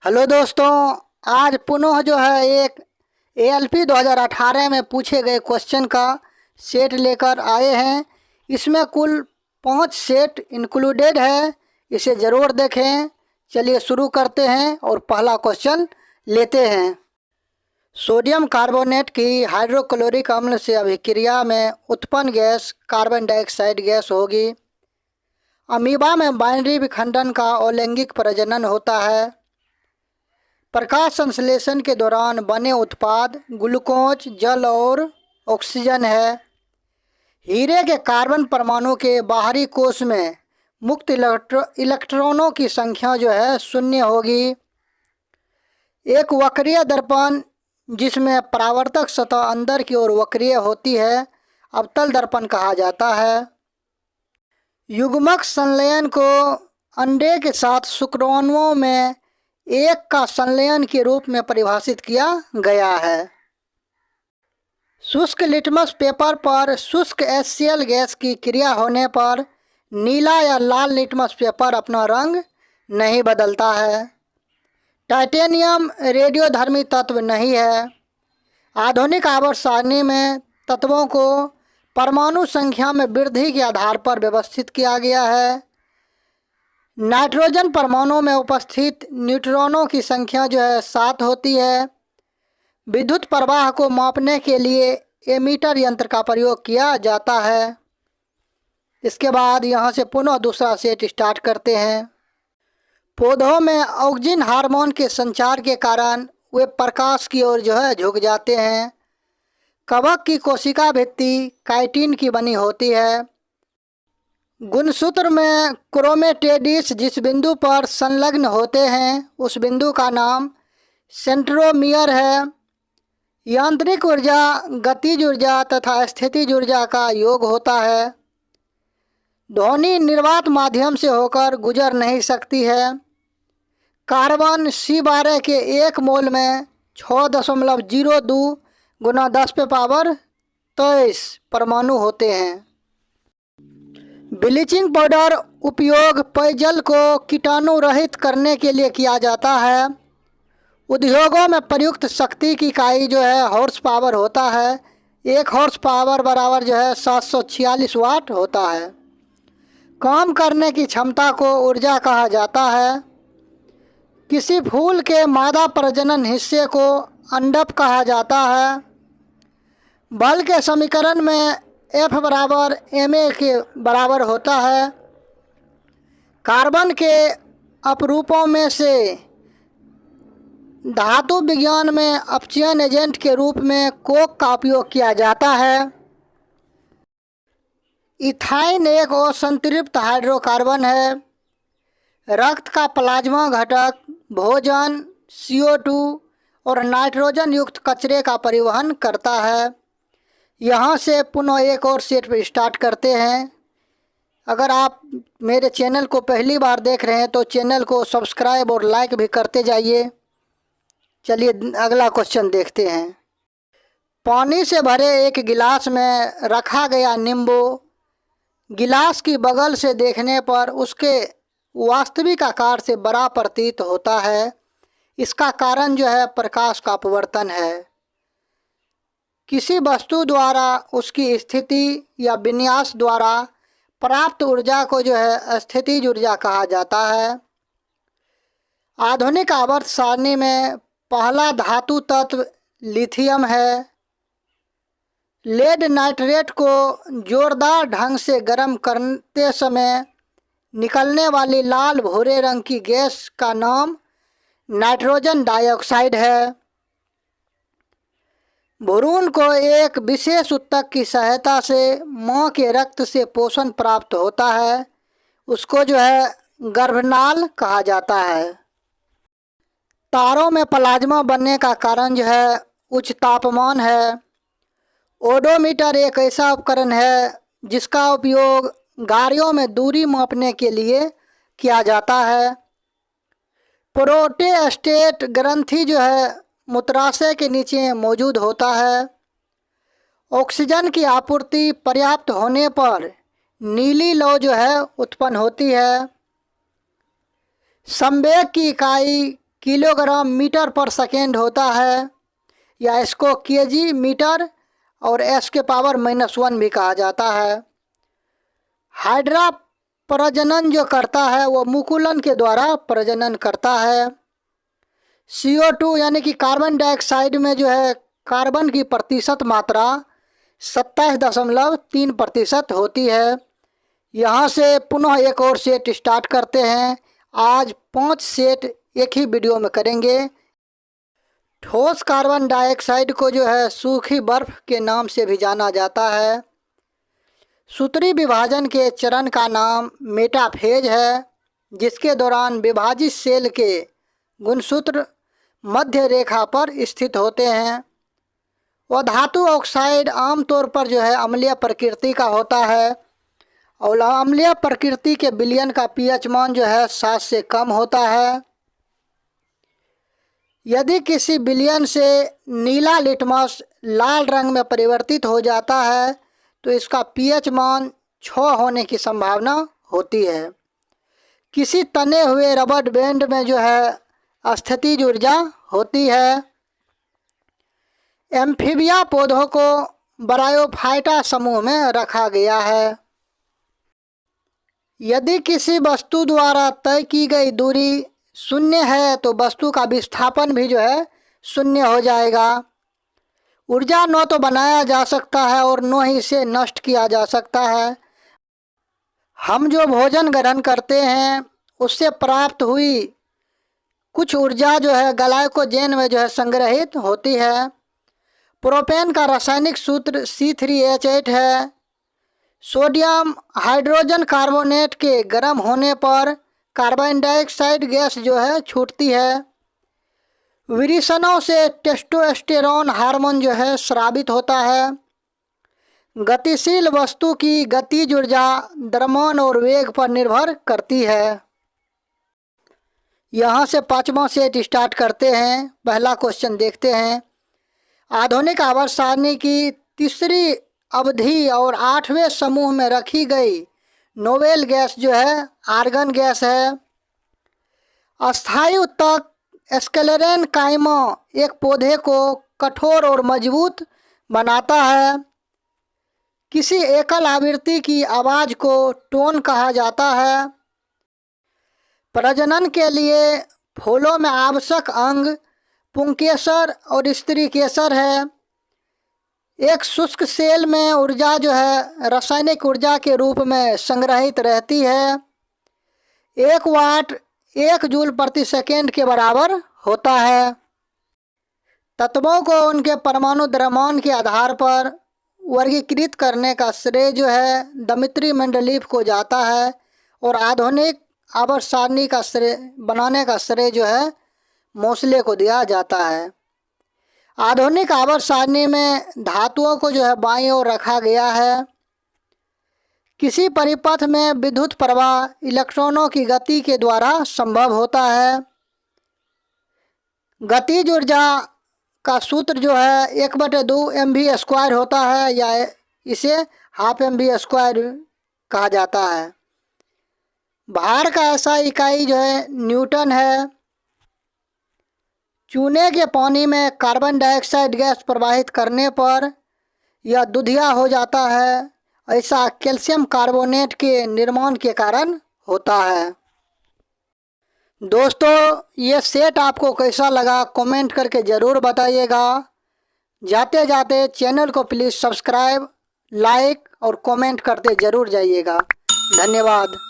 Hello दोस्तों। आज पुनः जो है एक एएलपी 2018 में पूछे गए क्वेश्चन का सेट लेकर आए हैं। इसमें कुल 5 सेट इंक्लूडेड है। इसे ज़रूर देखें। चलिए शुरू करते हैं और पहला क्वेश्चन लेते हैं। सोडियम कार्बोनेट की हाइड्रोक्लोरिक अम्ल से अभिक्रिया में उत्पन्न गैस कार्बन डाइऑक्साइड गैस होगी। अमीबा में बाइनरी विखंडन का अलैंगिक प्रजनन होता है। प्रकाश संश्लेषण के दौरान बने उत्पाद ग्लूकोज, जल और ऑक्सीजन है। हीरे के कार्बन परमाणु के बाहरी कोश में मुक्त इलेक्ट्रॉनों की संख्या जो है 0 होगी। एक वक्रीय दर्पण जिसमें परावर्तक सतह अंदर की ओर वक्रीय होती है अवतल दर्पण कहा जाता है। युग्मक संलयन को अंडे के साथ शुक्राणुओं में एक का संलयन के रूप में परिभाषित किया गया है। शुष्क लिटमस पेपर पर शुष्क HCl गैस की क्रिया होने पर नीला या लाल लिटमस पेपर अपना रंग नहीं बदलता है। टाइटेनियम रेडियोधर्मी तत्व नहीं है। आधुनिक आवर्त सारणी में तत्वों को परमाणु संख्या में वृद्धि के आधार पर व्यवस्थित किया गया है। नाइट्रोजन परमाणु में उपस्थित न्यूट्रॉनों की संख्या जो है 7 होती है। विद्युत प्रवाह को मापने के लिए एमीटर यंत्र का प्रयोग किया जाता है। इसके बाद यहाँ से पुनः दूसरा सेट स्टार्ट करते हैं। पौधों में ऑक्सिन हार्मोन के संचार के कारण वे प्रकाश की ओर जो है झुक जाते हैं। कवक की कोशिका भित्ति काइटिन की बनी होती है। गुणसूत्र में क्रोमेटिड्स जिस बिंदु पर संलग्न होते हैं उस बिंदु का नाम सेंट्रोमियर है। यांत्रिक ऊर्जा गतिज ऊर्जा तथा स्थितिज ऊर्जा का योग होता है। ध्वनि निर्वात माध्यम से होकर गुजर नहीं सकती है। कार्बन C12 के 1 मोल में 6.02 गुना 10⁻23 परमाणु होते हैं। ब्लीचिंग पाउडर उपयोग पेयजल को कीटाणु रहित करने के लिए किया जाता है। उद्योगों में प्रयुक्त शक्ति की इकाई जो है हॉर्स पावर होता है। 1 हॉर्स पावर बराबर जो है 746 वाट होता है। काम करने की क्षमता को ऊर्जा कहा जाता है। किसी फूल के मादा प्रजनन हिस्से को अंडप कहा जाता है। बल के समीकरण में F बराबर ma के बराबर होता है। कार्बन के अपरूपों में से धातु विज्ञान में अपचयन एजेंट के रूप में कोक का उपयोग किया जाता है। इथाइन एक असंतृप्त हाइड्रोकार्बन है। रक्त का प्लाज्मा घटक भोजन, CO2 और नाइट्रोजन युक्त कचरे का परिवहन करता है। यहाँ से पुनः एक और सेट पर स्टार्ट करते हैं। अगर आप मेरे चैनल को पहली बार देख रहे हैं तो चैनल को सब्सक्राइब और लाइक भी करते जाइए। चलिए अगला क्वेश्चन देखते हैं। पानी से भरे एक गिलास में रखा गया नींबू गिलास की बगल से देखने पर उसके वास्तविक आकार से बड़ा प्रतीत होता है। इसका कारण जो है प्रकाश का अपवर्तन है। किसी वस्तु द्वारा उसकी स्थिति या विन्यास द्वारा प्राप्त ऊर्जा को जो है स्थितिज ऊर्जा कहा जाता है। आधुनिक आवर्त सारणी में पहला धातु तत्व लिथियम है। लेड नाइट्रेट को जोरदार ढंग से गर्म करते समय निकलने वाली लाल भूरे रंग की गैस का नाम नाइट्रोजन डाइऑक्साइड है। भ्रूण को एक विशेष ऊतक की सहायता से माँ के रक्त से पोषण प्राप्त होता है। उसको जो है गर्भनाल कहा जाता है। तारों में प्लाज्मा बनने का कारण जो है उच्च तापमान है। ओडोमीटर एक ऐसा उपकरण है जिसका उपयोग गाड़ियों में दूरी मापने के लिए किया जाता है। प्रोस्टेट ग्रंथि जो है मूत्राशय के नीचे मौजूद होता है। ऑक्सीजन की आपूर्ति पर्याप्त होने पर नीली लौ जो है उत्पन्न होती है। संवेग की इकाई किलोग्राम मीटर पर सेकेंड होता है, या इसको केजी मीटर और एस के पावर -1 भी कहा जाता है। हाइड्रा प्रजनन जो करता है वो मुकुलन के द्वारा प्रजनन करता है। CO2 यानी कि कार्बन डाइऑक्साइड में जो है कार्बन की प्रतिशत मात्रा 27.3% होती है। यहाँ से पुनः एक और सेट स्टार्ट करते हैं। आज 5 सेट एक ही वीडियो में करेंगे। ठोस कार्बन डाइऑक्साइड को जो है सूखी बर्फ के नाम से भी जाना जाता है। सूत्री विभाजन के चरण का नाम मेटाफेज है, जिसके दौरान विभाजित सेल के गुणसूत्र मध्य रेखा पर स्थित होते हैं। वह धातु ऑक्साइड आमतौर पर जो है अम्लीय प्रकृति का होता है और अम्लीय प्रकृति के विलयन का pH मान जो है 7 से कम होता है। यदि किसी विलयन से नीला लिटमस लाल रंग में परिवर्तित हो जाता है तो इसका pH मान 6 होने की संभावना होती है। किसी तने हुए रबर बैंड में जो है स्थितिज ऊर्जा होती है। एम्फीबिया पौधों को ब्रायोफाइटा समूह में रखा गया है। यदि किसी वस्तु द्वारा तय की गई दूरी शून्य है तो वस्तु का विस्थापन भी जो है शून्य हो जाएगा। ऊर्जा न तो बनाया जा सकता है और न ही इसे नष्ट किया जा सकता है। हम जो भोजन ग्रहण करते हैं उससे प्राप्त हुई कुछ ऊर्जा जो है ग्लाइकोजन में जो है संग्रहित होती है। प्रोपेन का रासायनिक सूत्र C3H8 है। सोडियम हाइड्रोजन कार्बोनेट के गर्म होने पर कार्बन डाइऑक्साइड गैस जो है छूटती है। विरेचनों से टेस्टोस्टेरोन हार्मोन जो है स्रावित होता है। गतिशील वस्तु की गतिज ऊर्जा द्रव्यमान और वेग पर निर्भर करती है। यहाँ से 5वां सेट स्टार्ट करते हैं। पहला क्वेश्चन देखते हैं। आधुनिक आवर्त सारणी की तीसरी अवधि और 8वें समूह में रखी गई नोबेल गैस जो है आर्गन गैस है। अस्थायी उत्तक स्क्लेरेन काइमा एक पौधे को कठोर और मजबूत बनाता है। किसी एकल आवृत्ति की आवाज़ को टोन कहा जाता है। प्रजनन के लिए फूलों में आवश्यक अंग पुंकेसर और स्त्रीकेसर है। एक शुष्क सेल में ऊर्जा जो है रासायनिक ऊर्जा के रूप में संग्रहित रहती है। 1 वाट 1 जूल प्रति सेकेंड के बराबर होता है। तत्वों को उनके परमाणु द्रव्यमान के आधार पर वर्गीकृत करने का श्रेय जो है दमित्री मेंडलीफ को जाता है और आधुनिक आवर्त सारणी का श्रेय बनाने का श्रेय जो है मोसले को दिया जाता है। आधुनिक आवर्त सारणी में धातुओं को जो है बाईं ओर रखा गया है। किसी परिपथ में विद्युत प्रवाह इलेक्ट्रॉनों की गति के द्वारा संभव होता है। गतिज ऊर्जा का सूत्र जो है 1/2 mv² होता है, या इसे ½ mv² कहा जाता है। भार का ऐसा इकाई जो है न्यूटन है। चूने के पानी में कार्बन डाइऑक्साइड गैस प्रवाहित करने पर यह दूधिया हो जाता है। ऐसा कैल्शियम कार्बोनेट के निर्माण के कारण होता है। दोस्तों, ये सेट आपको कैसा लगा कमेंट करके ज़रूर बताइएगा। जाते जाते चैनल को प्लीज़ सब्सक्राइब, लाइक और कमेंट करते ज़रूर जाइएगा। धन्यवाद।